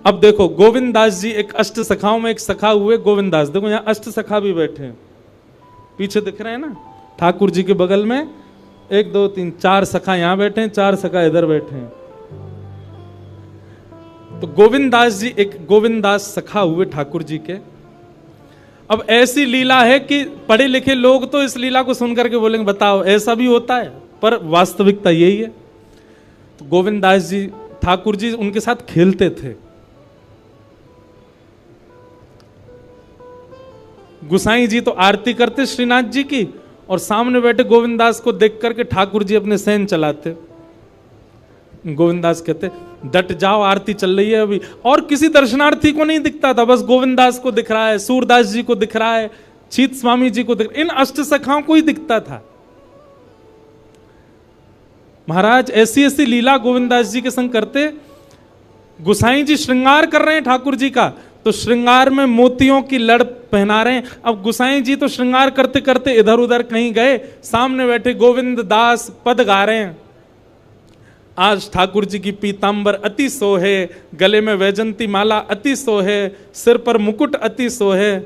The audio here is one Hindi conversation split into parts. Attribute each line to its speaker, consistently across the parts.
Speaker 1: अब देखो गोविंद दास जी एक अष्ट सखाओं में एक सखा हुए गोविंद दास। देखो यहाँ अष्ट सखा भी बैठे हैं, पीछे दिख रहे हैं ना, ठाकुर जी के बगल में 1 2 3 4 सखा यहाँ बैठे हैं, 4 सखा इधर बैठे हैं। तो गोविंद दास जी एक गोविंद दास सखा हुए ठाकुर जी के। अब ऐसी लीला है कि पढ़े लिखे लोग तो इस लीला को सुनकर के बोलेंगे बताओ ऐसा भी होता है, पर वास्तविकता यही है। तो गोविंद दास जी ठाकुर जी उनके साथ खेलते थे। गुसाई जी तो आरती करते श्रीनाथ जी की, और सामने बैठे गोविंद दास को देख करके ठाकुर जी अपने सेन चलाते। गोविंद दास कहते डट जाओ, आरती चल रही है अभी। और किसी दर्शनार्थी को नहीं दिखता था, बस गोविंद दास को दिख रहा है, सूरदास जी को दिख रहा है, चीत स्वामी जी को दिख रहा है, इन अष्ट सखाओं को ही दिखता था। महाराज ऐसी ऐसी लीला गोविंद दास जी के संग करते। गुसाई जी श्रृंगार कर रहे हैं ठाकुर जी का, तो श्रृंगार में मोतियों की लड़ पहना रहे हैं। अब गुसाई जी तो श्रृंगार करते करते इधर उधर कहीं गए, सामने बैठे गोविंद दास पद गा रहे हैं। आज ठाकुर जी की पीतांबर अति सोहे, गले में वैजंती माला अति सोहे, सिर पर मुकुट अति सोहे।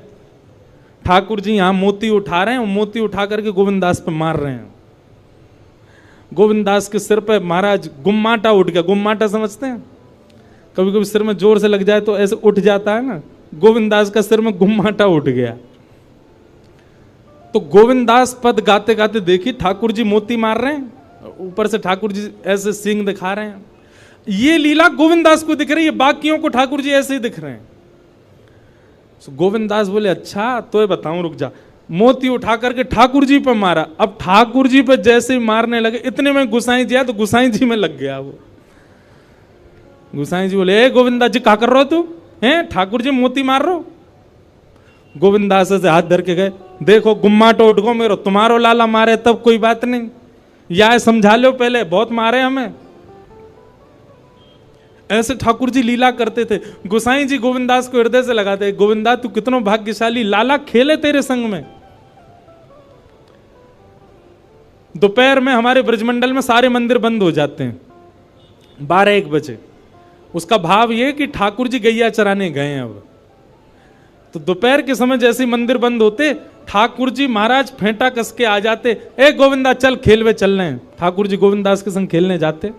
Speaker 1: ठाकुर जी यहां मोती उठा रहे हैं, मोती उठा करके गोविंद दास पे मार रहे हैं। गोविंद दास के सिर पे महाराज गुम्माटा उठ गया। गुम्माटा समझते हैं, कभी कभी सिर में जोर से लग जाए तो ऐसे उठ जाता है ना, गोविंद दास का सिर में गुम्माटा उठ गया। तो गोविंद दास पद गाते गाते देखी ठाकुर जी मोती मार रहे हैं, ऊपर से ठाकुर जी ऐसे सींग दिखा रहे हैं। ये लीला गोविंद दास को दिख रही है, बाकियों को ठाकुर जी ऐसे ही दिख रहे हैं। तो गोविंद दास बोले अच्छा तो ये बताऊं, रुक जा। मोती उठा करके ठाकुर जी पे मारा। अब ठाकुर जी पे जैसे ही मारने लगे, इतने में गुसाई जी आया तो गुसाई जी में लग गया वो। गुसाई जी बोले ए गोविंदा जी क्या कर रहे हो तू, हैं ठाकुर जी मोती मार रहे हो। गोविंद दास से हाथ धर के गए, देखो गुम्माटो उठ गो मेरो, तुम्हारो लाला मारे तब कोई बात नहीं, या समझा लो पहले बहुत मारे हमें। ऐसे ठाकुर जी लीला करते थे। गोसाई जी गोविंद दास को हृदय से लगाते, गोविंदा तू कितनो भाग्यशाली, लाला खेले तेरे संग में। दोपहर में हमारे ब्रजमंडल में सारे मंदिर बंद हो जाते हैं 12-1 बजे। उसका भाव यह कि ठाकुर जी गैया चराने गए हैं। अब तो दोपहर के समय जैसे मंदिर बंद होते, ठाकुर जी महाराज फेंटा कस के आ जाते, ए गोविंदा चल खेलवे चल रहे हैं। ठाकुर जी गोविंद दास के संग खेलने जाते।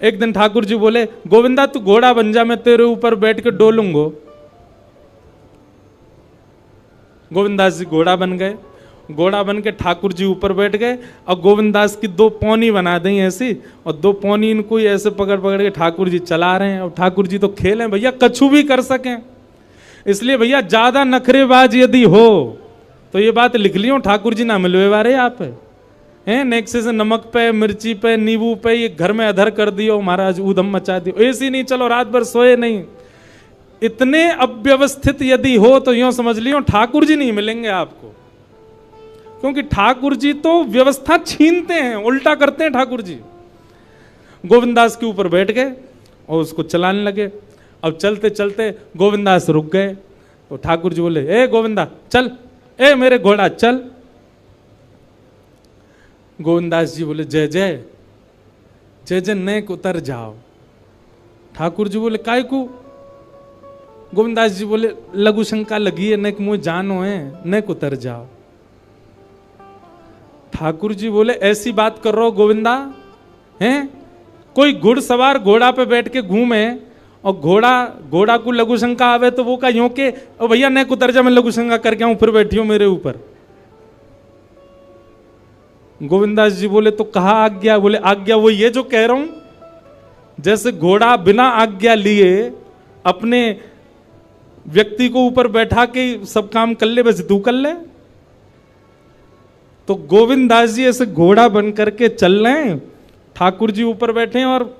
Speaker 1: एक दिन ठाकुर जी बोले गोविंदा तू घोड़ा बन जा, मैं तेरे ऊपर बैठ के डोलूंगो। गोविंद दास जी घोड़ा बन गए। घोड़ा बन के ठाकुर जी ऊपर बैठ गए, और गोविंद दास की 2 पौनी बना दी ऐसी, और 2 पौनी इनको ही ऐसे पकड़ पकड़ के ठाकुर जी चला रहे हैं। और ठाकुर जी तो खेले भैया, कछु भी कर सकें। इसलिए भैया ज्यादा नखरेबाज यदि हो तो ये बात लिख लियो, ठाकुर जी ना मिलवे बारे आप हैं। नेक्से से नमक पे, मिर्ची पे, नींबू पे ये घर में अधर कर दियो महाराज, ऊधम मचा दियो, ऐसी नहीं चलो रात भर सोए नहीं। इतने अव्यवस्थित यदि हो तो यूं समझ लियो ठाकुर जी नहीं मिलेंगे आपको, क्योंकि ठाकुर जी तो व्यवस्था छीनते हैं, उल्टा करते हैं ठाकुर जी। गोविंद दास के ऊपर बैठ गए और उसको चलाने लगे। अब चलते चलते गोविंद दास रुक गए, तो ठाकुर जी बोले ए गोविंदा चल, ए मेरे घोड़ा चल। गोविंद दास जी बोले जय जय जय जय, नेक उतर जाओ। ठाकुर जी बोले काय को। गोविंद दास जी बोले लघु शंका लगी है, नेक मुझे जानो है, नेक उतर जाओ। ठाकुर जी बोले ऐसी बात कर रहे हो गोविंदा, हैं कोई घुड़सवार घोड़ा पे बैठ के घूमे और घोड़ा को लघु शंका आवे तो वो का यूं के ओ भैया नेक उतर जा, मैं लघु शंका करके आऊं फिर बैठी हो मेरे ऊपर। गोविंदास जी बोले तो कहा आज्ञा। बोले आज्ञा वो ये जो कह रहा हूं, जैसे घोड़ा बिना आज्ञा लिए अपने व्यक्ति को ऊपर बैठा के सब काम कर ले, बस तू कर ले। तो गोविंद दास जी ऐसे घोड़ा बन करके चल रहे हैं, ठाकुर जी ऊपर बैठे हैं और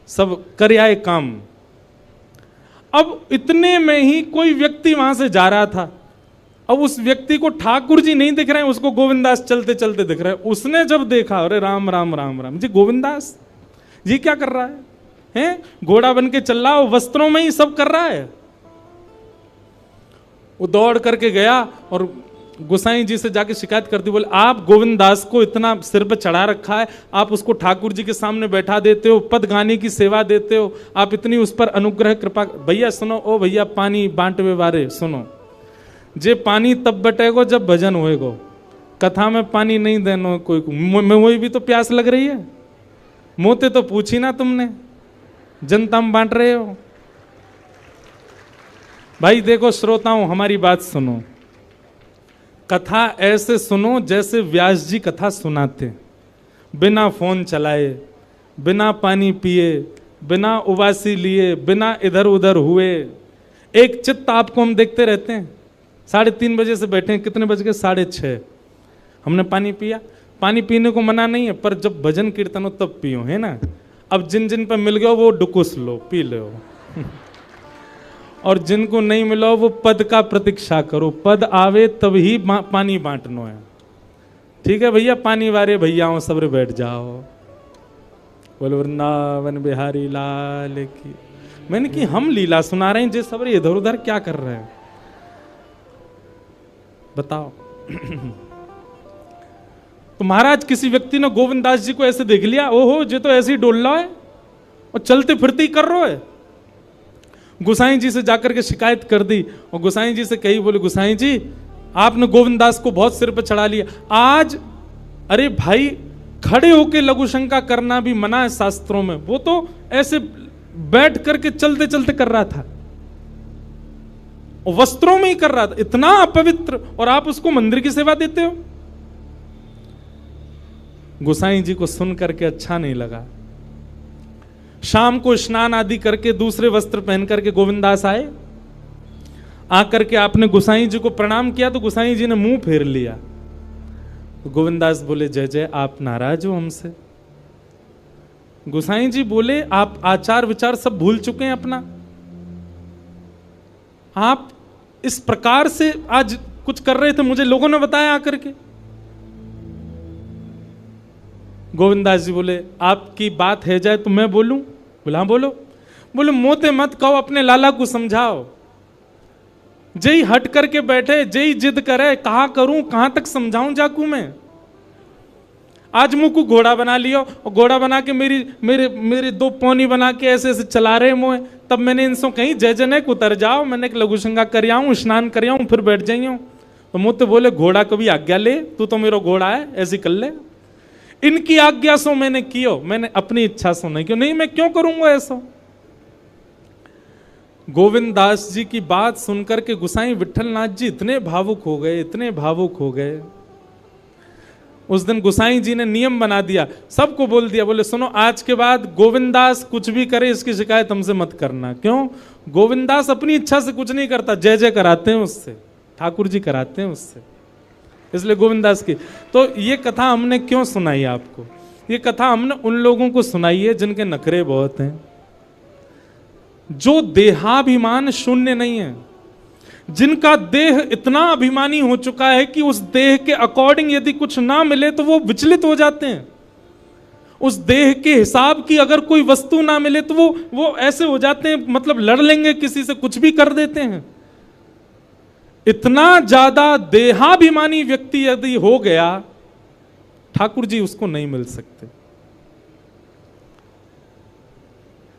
Speaker 1: सब कर आए काम। अब इतने में ही कोई व्यक्ति वहां से जा रहा था। अब उस व्यक्ति को ठाकुर जी नहीं दिख रहे हैं, उसको गोविंद दास चलते चलते दिख रहे हैं। उसने जब देखा अरे राम राम राम राम जी, गोविंद दास जी क्या कर रहा है, हैं घोड़ा बन के चल रहा है, वस्त्रों में ही सब कर रहा है। वो दौड़ करके गया और गोसाई जी से जाके शिकायत कर दी, बोले आप गोविंद दास को इतना सिर पे चढ़ा रखा है, आप उसको ठाकुर जी के सामने बैठा देते हो, पद गाने की सेवा देते हो, आप इतनी उस पर अनुग्रह कृपा। भैया सुनो, ओ भैया पानी बांटवे बारे सुनो, जे पानी तब बटेगो जब भजन होएगो, कथा में पानी नहीं देनो कोई को। वही भी तो प्यास लग रही है, मोते तो पूछी ना तुमने, जनता में बांट रहे हो। भाई देखो श्रोताओं, हमारी बात सुनो, कथा ऐसे सुनो जैसे व्यास जी कथा सुनाते, बिना फोन चलाए, बिना पानी पिए, बिना उबासी लिए, बिना इधर उधर हुए, एक चित्त आपको हम देखते रहते हैं। 3:30 बजे से बैठे हैं, कितने बज गए? 6:30। हमने पानी पिया, पानी पीने को मना नहीं है, पर जब भजन कीर्तन हो तब पियो, है ना। अब जिन जिन पर मिल गया वो डुकुस लो, पी लो और जिनको नहीं मिला वो पद का प्रतीक्षा करो, पद आवे तब ही पानी बांटनो है। ठीक है भैया, पानी वारे भैयाओं सबरे बैठ जाओ, बोलो वृंदावन बिहारी लाल की। मैंने कि हम लीला सुना रहे हैं, जे सबरे इधर उधर क्या कर रहे हैं बताओ। तो महाराज किसी व्यक्ति ने गोविंदास जी को ऐसे देख लिया, ओहो जे तो ऐसे ही डोल रहा है और चलते फिरते ही कर रहा है। गोसाई जी से जाकर के शिकायत कर दी और गोसाई जी से कही, बोले गोसाई जी आपने गोविंदास को बहुत सिर पर चढ़ा लिया आज। अरे भाई, खड़े होके लघु शंका करना भी मना है शास्त्रों में, वो तो ऐसे बैठ करके चलते चलते कर रहा था, और वस्त्रों में ही कर रहा था, इतना अपवित्र, और आप उसको मंदिर की सेवा देते हो। गोसाई जी को सुन करके अच्छा नहीं लगा। शाम को स्नान आदि करके दूसरे वस्त्र पहन करके गोविंदास आए, आकर के आपने गोसाई जी को प्रणाम किया तो गोसाई जी ने मुंह फेर लिया। तो गोविंदास बोले, जय जय, आप नाराज हो हमसे? गोसाई जी बोले, आप आचार विचार सब भूल चुके हैं अपना, आप इस प्रकार से आज कुछ कर रहे थे, मुझे लोगों ने बताया आकर के। गोविंदास जी बोले, आपकी बात है जाए तो मैं बोलूं? बोला हाँ बोलो। बोले मोते मत कहो, अपने लाला को समझाओ। जय हट करके बैठे, जय जिद करे, कहा करूं, कहां तक समझाऊं जाकू मैं? आज मुंह को घोड़ा बना लियो, और घोड़ा बना के मेरे 2 पौनी बना के ऐसे ऐसे चला रहे मुंह। तब मैंने इनसे कहीं जय जय को उतर जाओ, मैंने एक लघु शंका कर आऊं, स्नान कर आऊं, फिर बैठ जाइयो। तो मोते बोले, घोड़ा कभी आज्ञा ले, तू तो मेरा घोड़ा है, ऐसी कर ले। इनकी आज्ञा सो मैंने कियो, मैंने अपनी इच्छा सो नहीं क्यों, नहीं मैं क्यों करूंगा ऐसा। गोविंदास जी की बात सुनकर के गोसाई विठलनाथ जी इतने भावुक हो गए, इतने भावुक हो गए। उस दिन गोसाई जी ने नियम बना दिया, सबको बोल दिया, बोले सुनो आज के बाद गोविंदास कुछ भी करे इसकी शिकायत हमसे मत करना। क्यों? गोविंदास अपनी इच्छा से कुछ नहीं करता, जय जय कराते हैं उससे, ठाकुर जी कराते हैं उससे, इसलिए गोविंदास की। तो ये कथा हमने क्यों सुनाई आपको? ये कथा हमने उन लोगों को सुनाई है जिनके नखरे बहुत हैं, जो देहाभिमान शून्य नहीं है, जिनका देह इतना अभिमानी हो चुका है कि उस देह के अकॉर्डिंग यदि कुछ ना मिले तो वो विचलित हो जाते हैं। उस देह के हिसाब की अगर कोई वस्तु ना मिले तो वो ऐसे हो जाते हैं, मतलब लड़ लेंगे किसी से, कुछ भी कर देते हैं। इतना ज्यादा देहाभिमानी व्यक्ति यदि हो गया, ठाकुर जी उसको नहीं मिल सकते।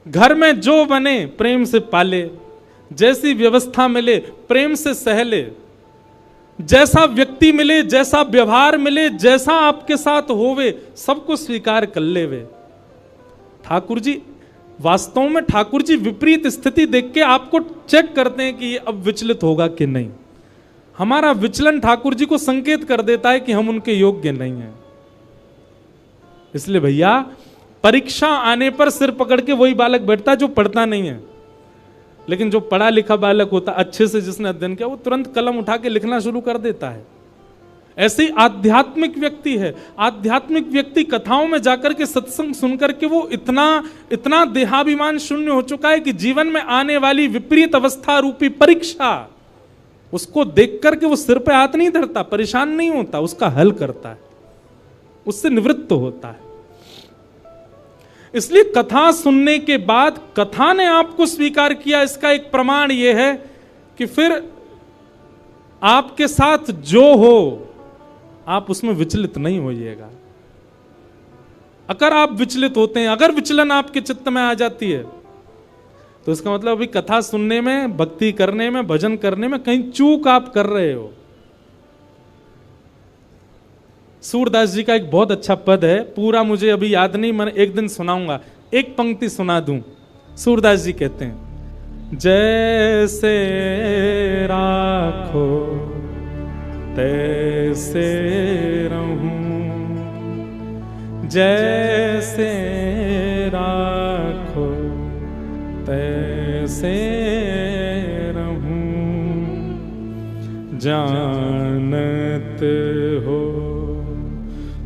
Speaker 1: घर में जो बने प्रेम से पाले, जैसी व्यवस्था मिले प्रेम से सहले, जैसा व्यक्ति मिले, जैसा व्यवहार मिले, जैसा आपके साथ होवे, सबको स्वीकार कर लेवे। ठाकुर जी वास्तव में, ठाकुर जी विपरीत स्थिति देख के आपको चेक करते हैं कि ये अब विचलित होगा कि नहीं। हमारा विचलन ठाकुर जी को संकेत कर देता है कि हम उनके योग्य नहीं हैं। इसलिए भैया, परीक्षा आने पर सिर पकड़ के वही बालक बैठता है जो पढ़ता नहीं है, लेकिन जो पढ़ा लिखा बालक होता, अच्छे से जिसने अध्ययन किया, वो तुरंत कलम उठा के लिखना शुरू कर देता है। ऐसे ही आध्यात्मिक व्यक्ति है। आध्यात्मिक व्यक्ति कथाओं में जाकर के, सत्संग सुनकर के वो इतना देहाभिमान शून्य हो चुका है कि जीवन में आने वाली विपरीत अवस्था रूपी परीक्षा, उसको देख करके वो सिर पे हाथ नहीं धरता, परेशान नहीं होता, उसका हल करता है, उससे निवृत्त होता है। इसलिए कथा सुनने के बाद कथा ने आपको स्वीकार किया, इसका एक प्रमाण यह है कि फिर आपके साथ जो हो आप उसमें विचलित नहीं होइएगा। अगर आप विचलित होते हैं, अगर विचलन आपके चित्त में आ जाती है, तो इसका मतलब अभी कथा सुनने में, भक्ति करने में, भजन करने में कहीं चूक आप कर रहे हो। सूरदास जी का एक बहुत अच्छा पद है, पूरा मुझे अभी याद नहीं, मैं एक दिन सुनाऊंगा, एक पंक्ति सुना दूं। सूरदास जी कहते हैं, जैसे राखो तैसे रहूं, जैसे राखो तैसे रहूं, जानत हो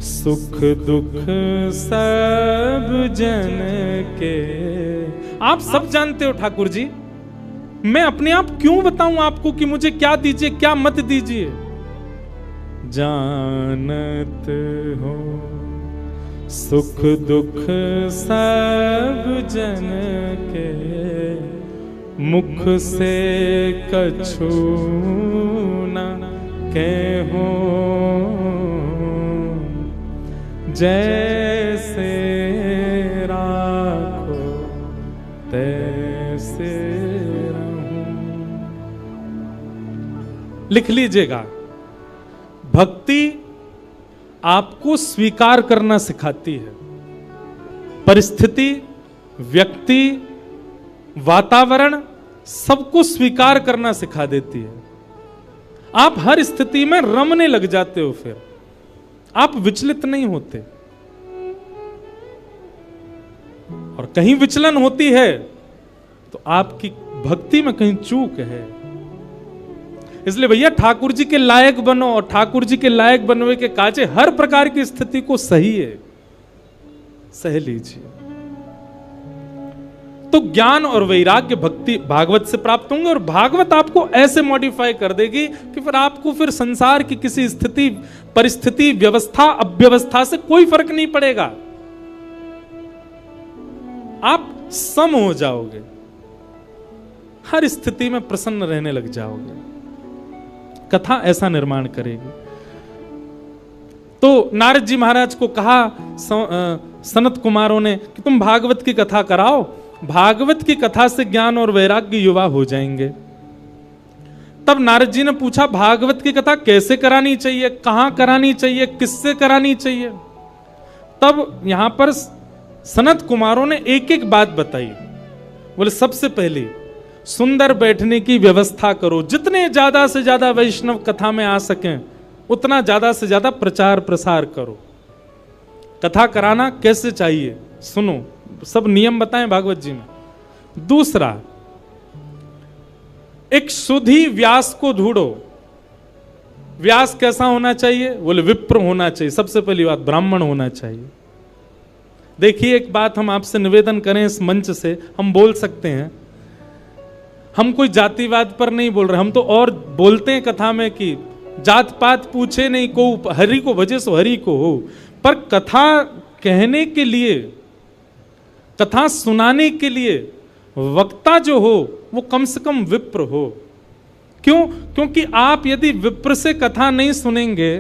Speaker 1: सुख दुख सब जन के। आप सब जानते हो ठाकुर जी, मैं अपने आप क्यों बताऊं आपको कि मुझे क्या दीजिए क्या मत दीजिए। जानत हो सुख दुख सब जन के, मुख से कछु न कहो, जैसे राखो तैसे रहूं। लिख लीजिएगा, भक्ति आपको स्वीकार करना सिखाती है। परिस्थिति, व्यक्ति, वातावरण सबको स्वीकार करना सिखा देती है। आप हर स्थिति में रमने लग जाते हो, फिर आप विचलित नहीं होते। और कहीं विचलन होती है तो आपकी भक्ति में कहीं चूक है। इसलिए भैया ठाकुर जी के लायक बनो, और ठाकुर जी के लायक बनने के काजे हर प्रकार की स्थिति को सही है, सह लीजिए। तो ज्ञान और वैराग्य भक्ति भागवत से प्राप्त होंगे, और भागवत आपको ऐसे मॉडिफाई कर देगी कि फिर आपको फिर संसार की किसी स्थिति, परिस्थिति, व्यवस्था, अव्यवस्था से कोई फर्क नहीं पड़ेगा। आप सम हो जाओगे, हर स्थिति में प्रसन्न रहने लग जाओगे। कथा ऐसा निर्माण करेगी। तो नारद जी महाराज को कहा सनत कुमारों ने कि तुम भागवत की कथा कराओ, भागवत की कथा से ज्ञान और वैराग्य युवा हो जाएंगे। तब नारद जी ने पूछा, भागवत की कथा कैसे करानी चाहिए, कहां करानी चाहिए, किससे करानी चाहिए। तब यहां पर सनत कुमारों ने एक एक बात बताई। बोले सबसे पहली, सुंदर बैठने की व्यवस्था करो, जितने ज्यादा से ज्यादा वैष्णव कथा में आ सकें उतना ज्यादा से ज्यादा प्रचार प्रसार करो। कथा कराना कैसे चाहिए सुनो, सब नियम बताएं भागवत जी में। दूसरा, एक सुधी व्यास को ढूंढो। व्यास कैसा होना चाहिए? बोले विप्र होना चाहिए। सबसे पहली बात, ब्राह्मण होना चाहिए। देखिए, एक बात हम आपसे निवेदन करें, इस मंच से हम बोल सकते हैं, हम कोई जातिवाद पर नहीं बोल रहे, हम तो और बोलते हैं कथा में कि जात पात पूछे नहीं को, हरि को भजे सो हरि को हो। पर कथा कहने के लिए, कथा सुनाने के लिए वक्ता जो हो वो कम से कम विप्र हो। क्यों? क्योंकि आप यदि विप्र से कथा नहीं सुनेंगे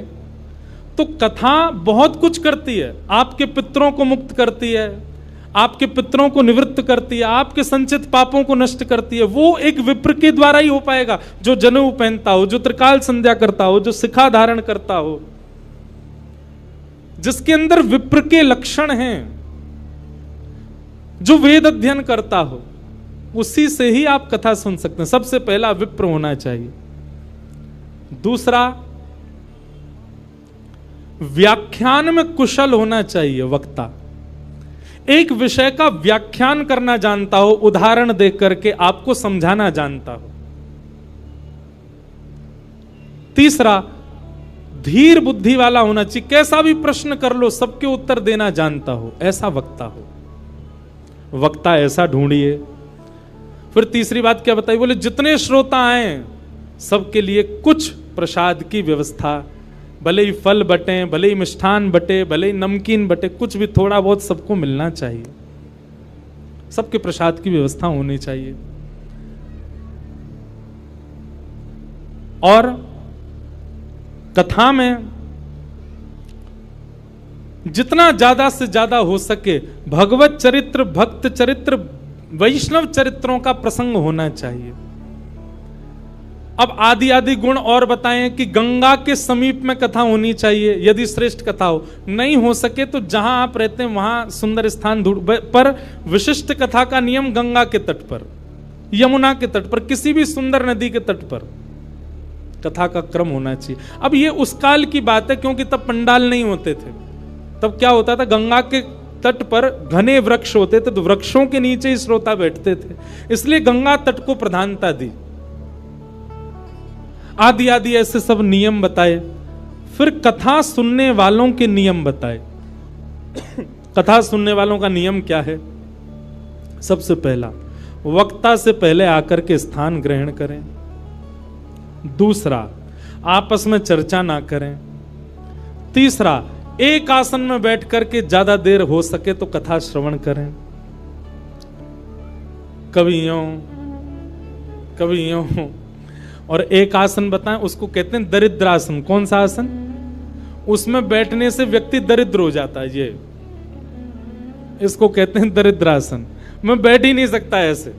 Speaker 1: तो कथा बहुत कुछ करती है। आपके पितरों को मुक्त करती है, आपके पितरों को निवृत्त करती है, आपके संचित पापों को नष्ट करती है। वो एक विप्र के द्वारा ही हो पाएगा, जो जनेऊ पहनता हो, जो त्रिकाल संध्या करता हो, जो शिखा धारण करता हो, जिसके अंदर विप्र के लक्षण हैं, जो वेद अध्ययन करता हो, उसी से ही आप कथा सुन सकते हैं। सबसे पहला विप्र होना चाहिए। दूसरा, व्याख्यान में कुशल होना चाहिए वक्ता। एक विषय का व्याख्यान करना जानता हो, उदाहरण देख करके आपको समझाना जानता हो। तीसरा, धीर बुद्धि वाला होना चाहिए। कैसा भी प्रश्न कर लो, सबके उत्तर देना जानता हो, ऐसा वक्ता हो। वक्ता ऐसा ढूंढिए। फिर तीसरी बात क्या बताई? बोले जितने श्रोता आए सबके लिए कुछ प्रसाद की व्यवस्था, भले ही फल बटे, भले ही मिष्ठान बटे, भले ही नमकीन बटे, कुछ भी थोड़ा बहुत सबको मिलना चाहिए। सबके प्रसाद की व्यवस्था होनी चाहिए। और कथा में जितना ज्यादा से ज्यादा हो सके भगवत चरित्र, भक्त चरित्र, वैष्णव चरित्रों का प्रसंग होना चाहिए। अब आदि आदि गुण और बताएं कि गंगा के समीप में कथा होनी चाहिए यदि श्रेष्ठ कथा हो। नहीं हो सके तो जहां आप रहते हैं वहां सुंदर स्थान ढूंढ, पर विशिष्ट कथा का नियम गंगा के तट पर, यमुना के तट पर, किसी भी सुंदर नदी के तट पर कथा का क्रम होना चाहिए। अब ये उस काल की बात है क्योंकि तब पंडाल नहीं होते थे। तब क्या होता था, गंगा के तट पर घने वृक्ष होते थे तो वृक्षों के नीचे ही श्रोता बैठते थे, इसलिए गंगा तट को प्रधानता दी। आदि आदि ऐसे सब नियम बताए। फिर कथा सुनने वालों के नियम बताए। कथा सुनने वालों का नियम क्या है? सबसे पहला, वक्ता से पहले आकर के स्थान ग्रहण करें। दूसरा, आपस में चर्चा ना करें। तीसरा, एक आसन में बैठ करके ज्यादा देर हो सके तो कथा श्रवण करें। कभी यूं और एक आसन बताएं, उसको कहते हैं दरिद्रासन। कौन सा आसन? उसमें बैठने से व्यक्ति दरिद्र हो जाता है। ये इसको कहते हैं दरिद्रासन। मैं बैठ ही नहीं सकता ऐसे।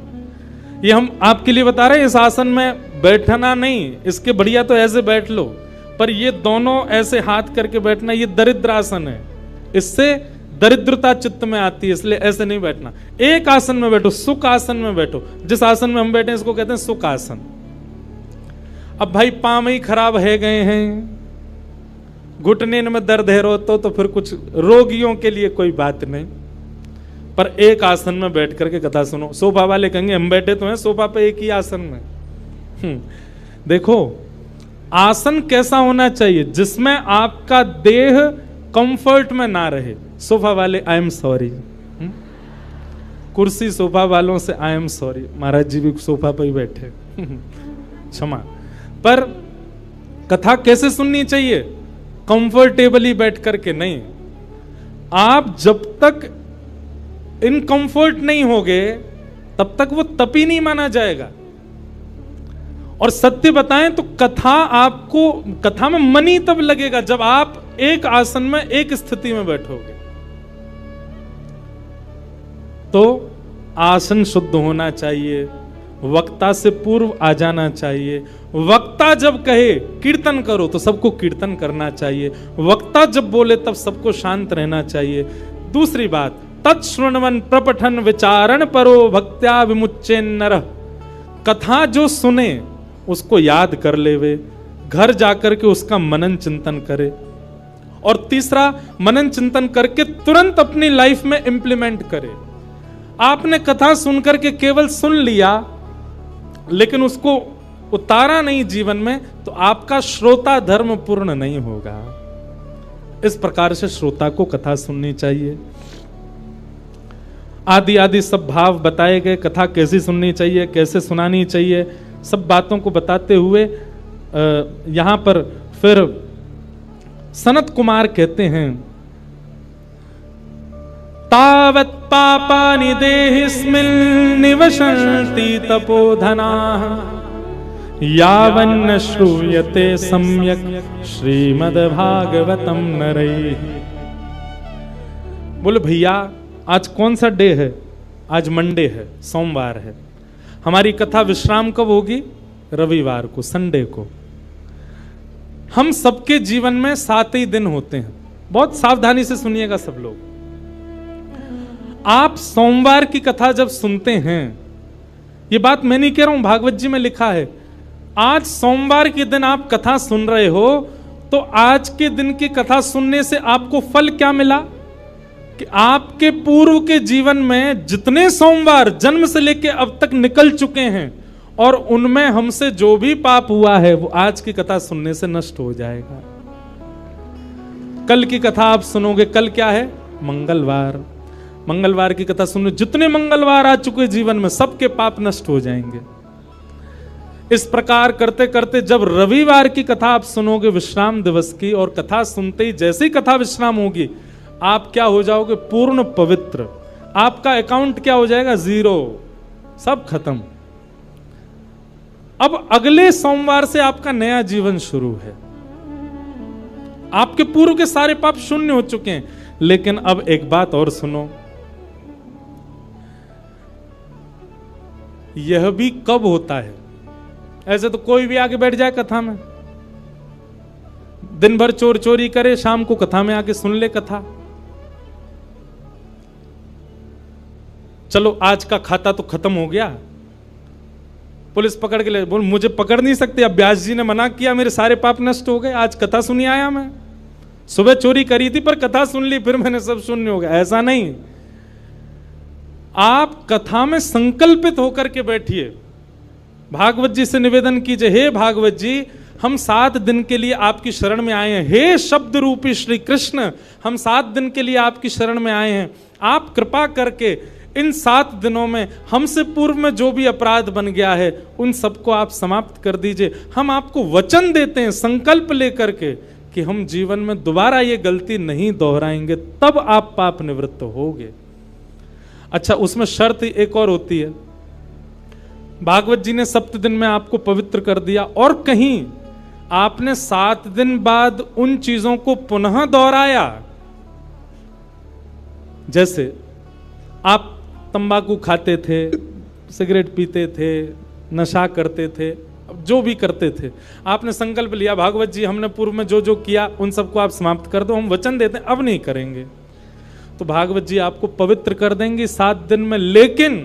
Speaker 1: ये हम आपके लिए बता रहे हैं, इस आसन में बैठना नहीं, इसके बढ़िया तो ऐसे बैठ लो, पर ये दोनों ऐसे हाथ करके बैठना, ये दरिद्रासन है। इससे दरिद्रता चित्त में आती है, इसलिए ऐसे नहीं बैठना। एक आसन में बैठो, सुख आसन में बैठो। जिस आसन में हम बैठे इसको कहते हैं सुख आसन। अब भाई पांव ही खराब है गए हैं, घुटने में दर्द है रो तो फिर कुछ रोगियों के लिए कोई बात नहीं, पर एक आसन में बैठ करके कथा सुनो। सोफा वाले कहेंगे हम बैठे तो हैं सोफा पे एक ही आसन में। देखो आसन कैसा होना चाहिए जिसमें आपका देह कंफर्ट में ना रहे। सोफा वाले आई एम सॉरी, कुर्सी सोफा वालों से आई एम सॉरी, महाराज जी भी सोफा पर ही बैठे, क्षमा। पर कथा कैसे सुननी चाहिए? कंफर्टेबली बैठ करके नहीं। आप जब तक इनकंफर्ट नहीं होगे तब तक वो तपी नहीं माना जाएगा। और सत्य बताएं तो कथा में मन ही तब लगेगा जब आप एक आसन में एक स्थिति में बैठोगे। तो आसन शुद्ध होना चाहिए, वक्ता से पूर्व आ जाना चाहिए। वक्ता जब कहे कीर्तन करो तो सबको कीर्तन करना चाहिए। वक्ता जब बोले तब सबको शांत रहना चाहिए। दूसरी बात, तत्श्रृण्वन प्रपठन विचारण परो भक्त्या विमुच्चे नरः। कथा जो सुने उसको याद कर लेवे, घर जाकर के उसका मनन चिंतन करे। और तीसरा, मनन चिंतन करके तुरंत अपनी लाइफ में इंप्लीमेंट करे। आपने कथा सुनकर के केवल सुन लिया लेकिन उसको उतारा नहीं जीवन में, तो आपका श्रोता धर्म पूर्ण नहीं होगा। इस प्रकार से श्रोता को कथा सुननी चाहिए। आदि आदि सब भाव बताए गए, कथा कैसी सुननी चाहिए, कैसे सुनानी चाहिए, सब बातों को बताते हुए यहां पर फिर सनत कुमार कहते हैं, तावत् पापानि देहिस्मिन् निवसन्ति तपोधनाः यावन्न श्रूयते सम्यक् श्रीमद्भागवतम नरैः। बोले भैया आज कौन सा डे है? आज मंडे है, सोमवार है। हमारी कथा विश्राम कब होगी? रविवार को, संडे को। हम सबके जीवन में 7 ही दिन होते हैं। बहुत सावधानी से सुनिएगा सब लोग। आप सोमवार की कथा जब सुनते हैं, ये बात मैं नहीं कह रहा हूं, भागवत जी में लिखा है, आज सोमवार के दिन आप कथा सुन रहे हो तो आज के दिन की कथा सुनने से आपको फल क्या मिला कि आपके पूर्व के जीवन में जितने सोमवार जन्म से लेके अब तक निकल चुके हैं और उनमें हमसे जो भी पाप हुआ है वो आज की कथा सुनने से नष्ट हो जाएगा। कल की कथा आप सुनोगे, कल क्या है? मंगलवार। मंगलवार की कथा सुनो, जितने मंगलवार आ चुके जीवन में सबके पाप नष्ट हो जाएंगे। इस प्रकार करते करते जब रविवार की कथा आप सुनोगे विश्राम दिवस की, और कथा सुनते ही जैसे ही कथा विश्राम होगी आप क्या हो जाओगे? पूर्ण पवित्र। आपका अकाउंट क्या हो जाएगा? 0, सब खत्म। अब अगले सोमवार से आपका नया जीवन शुरू है। आपके पूर्व के सारे पाप शून्य हो चुके हैं। लेकिन अब एक बात और सुनो, यह भी कब होता है? ऐसे तो कोई भी आके बैठ जाए कथा में, दिन भर चोर चोरी करे, शाम को कथा में आके सुन ले कथा। चलो आज का खाता तो खत्म हो गया, पुलिस पकड़ के ले, बोल मुझे पकड़ नहीं सकते, अब व्यास जी ने मना किया, मेरे सारे पाप नष्ट हो गए, आज कथा सुनी आया मैं। सुबह चोरी करी थी पर कथा सुन ली, फिर मैंने सब शून्य हो गया। ऐसा नहीं, आप कथा में संकल्पित होकर के बैठिए। भागवत जी से निवेदन कीजिए, हे भागवत जी, हम 7 दिन के लिए आपकी शरण में आए हैं। हे शब्द रूपी श्री कृष्ण, हम 7 दिन के लिए आपकी शरण में आए हैं। आप कृपा करके इन 7 दिनों में हमसे पूर्व में जो भी अपराध बन गया है उन सबको आप समाप्त कर दीजिए। हम आपको वचन देते हैं संकल्प लेकर के कि हम जीवन में दोबारा ये गलती नहीं दोहराएंगे, तब आप पाप निवृत्त होगे। अच्छा, उसमें शर्त एक और होती है। भागवत जी ने 7 दिन में आपको पवित्र कर दिया और कहीं आपने 7 दिन बाद उन चीजों को पुनः दोहराया, जैसे आप तंबाकू खाते थे, सिगरेट पीते थे, नशा करते थे, जो भी करते थे, आपने संकल्प लिया भागवत जी हमने पूर्व में जो जो किया उन सबको आप समाप्त कर दो, हम वचन देते हैं अब नहीं करेंगे। तो भागवत जी आपको पवित्र कर देंगे 7 दिन में। लेकिन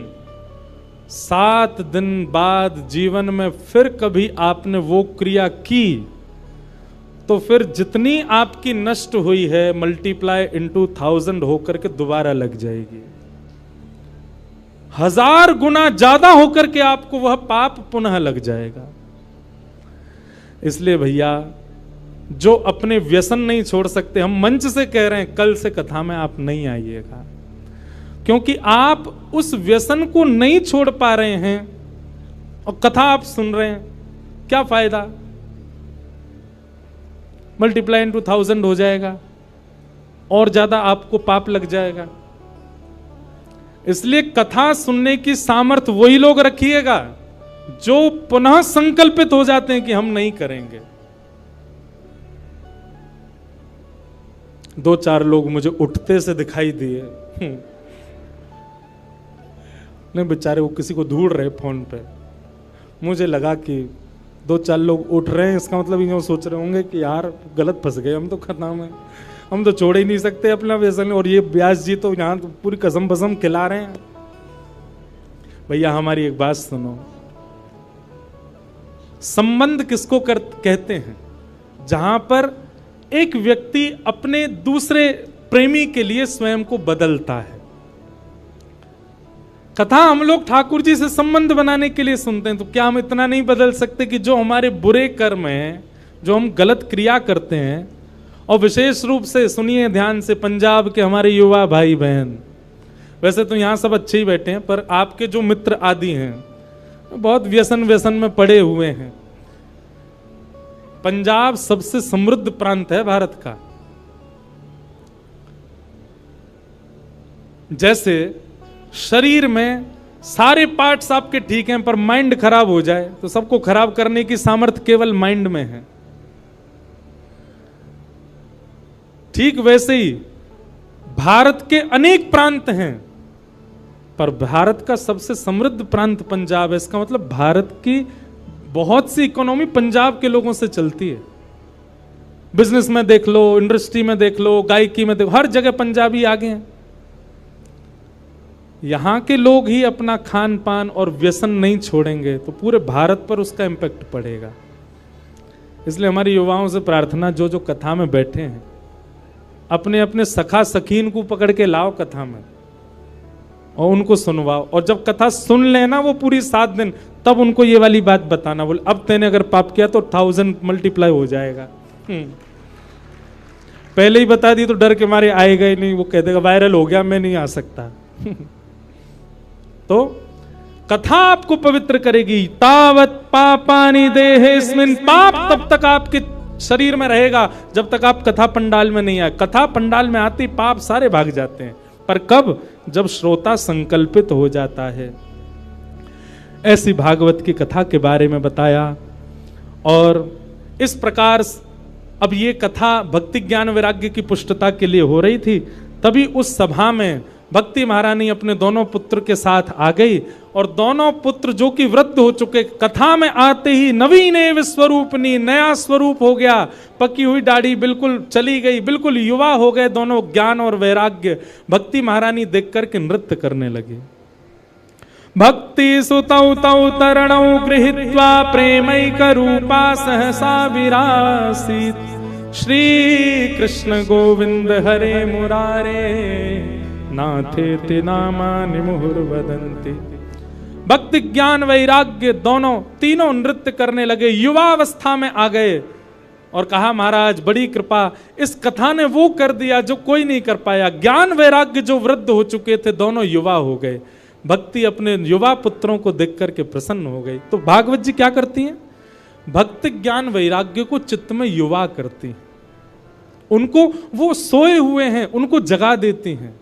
Speaker 1: 7 दिन बाद जीवन में फिर कभी आपने वो क्रिया की तो फिर जितनी आपकी नष्ट हुई है मल्टीप्लाई इनटू 1000 होकर के दोबारा लग जाएगी। 1000 गुना ज्यादा होकर के आपको वह पाप पुनः लग जाएगा। इसलिए भैया, जो अपने व्यसन नहीं छोड़ सकते, हम मंच से कह रहे हैं कल से कथा में आप नहीं आइएगा, क्योंकि आप उस व्यसन को नहीं छोड़ पा रहे हैं और कथा आप सुन रहे हैं, क्या फायदा? मल्टीप्लाई इनटू 1000 हो जाएगा और ज्यादा आपको पाप लग जाएगा। इसलिए कथा सुनने की सामर्थ्य वही लोग रखिएगा जो पुनः संकल्पित हो जाते हैं कि हम नहीं करेंगे। 2-4 लोग मुझे उठते से दिखाई दिए, नहीं बेचारे वो किसी को ढूंढ रहे फोन पे। मुझे लगा कि 2-4 लोग उठ रहे हैं, इसका मतलब ये सोच रहे होंगे कि यार गलत फंस गए हम तो कथा में, हम तो छोड़ ही नहीं सकते अपना व्यसन, और ये व्यास जी तो यहां तो पूरी कसम बसम खिला रहे हैं। भैया हमारी एक बात सुनो, संबंध किसको कहते हैं? जहां पर एक व्यक्ति अपने दूसरे प्रेमी के लिए स्वयं को बदलता है। कथा हम लोग ठाकुर जी से संबंध बनाने के लिए सुनते हैं, तो क्या हम इतना नहीं बदल सकते कि जो हमारे बुरे कर्म हैं, जो हम गलत क्रिया करते हैं, और विशेष रूप से सुनिए ध्यान से पंजाब के हमारे युवा भाई बहन, वैसे तो यहाँ सब अच्छे ही बैठे हैं, पर आपके जो मित्र आदि हैं बहुत व्यसन में पड़े हुए हैं। पंजाब सबसे समृद्ध प्रांत है भारत का। जैसे शरीर में सारे पार्ट्स आपके ठीक हैं, पर माइंड खराब हो जाए तो सबको खराब करने की सामर्थ्य केवल माइंड में है। ठीक वैसे ही भारत के अनेक प्रांत हैं, पर भारत का सबसे समृद्ध प्रांत पंजाब है। इसका मतलब भारत की बहुत सी इकोनॉमी पंजाब के लोगों से चलती है। बिजनेस में देख लो, इंडस्ट्री में देख लो, गायकी में देखो, हर जगह पंजाबी आगे हैं। यहां के लोग ही अपना खान पान और व्यसन नहीं छोड़ेंगे तो पूरे भारत पर उसका इंपैक्ट पड़ेगा। इसलिए हमारे युवाओं से प्रार्थना, जो जो कथा में बैठे हैं अपने अपने सखा सखीन को पकड़ के लाओ कथा में और उनको सुनवाओ, और जब कथा सुन लेना वो पूरी 7 दिन, तब उनको ये वाली बात बताना, बोले अब तेने अगर पाप किया तो 1000 मल्टीप्लाई हो जाएगा। पहले ही बता दी तो डर के मारे आएगा ही नहीं, वो कह देगा वायरल हो गया मैं नहीं आ सकता। तो कथा आपको पवित्र करेगी। तावत पापानि देहेस्मिन्, पाप तब तक आपके शरीर में रहेगा जब तक आप कथा पंडाल में नहीं आए। कथा पंडाल में आती पाप सारे भाग जाते हैं, पर कब? जब श्रोता संकल्पित हो जाता है। ऐसी भागवत की कथा के बारे में बताया, और इस प्रकार अब ये कथा भक्ति ज्ञान वैराग्य की पुष्टता के लिए हो रही थी। तभी उस सभा में भक्ति महारानी अपने दोनों पुत्र के साथ आ गई और दोनों पुत्र जो कि वृद्ध हो चुके, कथा में आते ही नवीन एव स्वरूपनी, नया स्वरूप हो गया, पकी हुई दाढ़ी बिल्कुल चली गई, बिल्कुल युवा हो गए दोनों, ज्ञान और वैराग्य। भक्ति महारानी देख करके नृत्य करने लगी। भक्ति सुतौ तौ तरणौ गृहीत्वा प्रेमैक रूपा सहसा विरासीत्। श्री कृष्ण गोविंद हरे मुरारे नाथेति नामानि मुहुर्वदन्ति। भक्ति ज्ञान वैराग्य दोनों तीनों नृत्य करने लगे, युवावस्था में आ गए और कहा महाराज बड़ी कृपा, इस कथा ने वो कर दिया जो कोई नहीं कर पाया। ज्ञान वैराग्य जो वृद्ध हो चुके थे दोनों युवा हो गए। भक्ति अपने युवा पुत्रों को देख करके प्रसन्न हो गई। तो भागवत जी क्या करती हैं? भक्ति ज्ञान वैराग्य को चित्त में युवा करती हैं, उनको वो सोए हुए हैं उनको जगा देती हैं।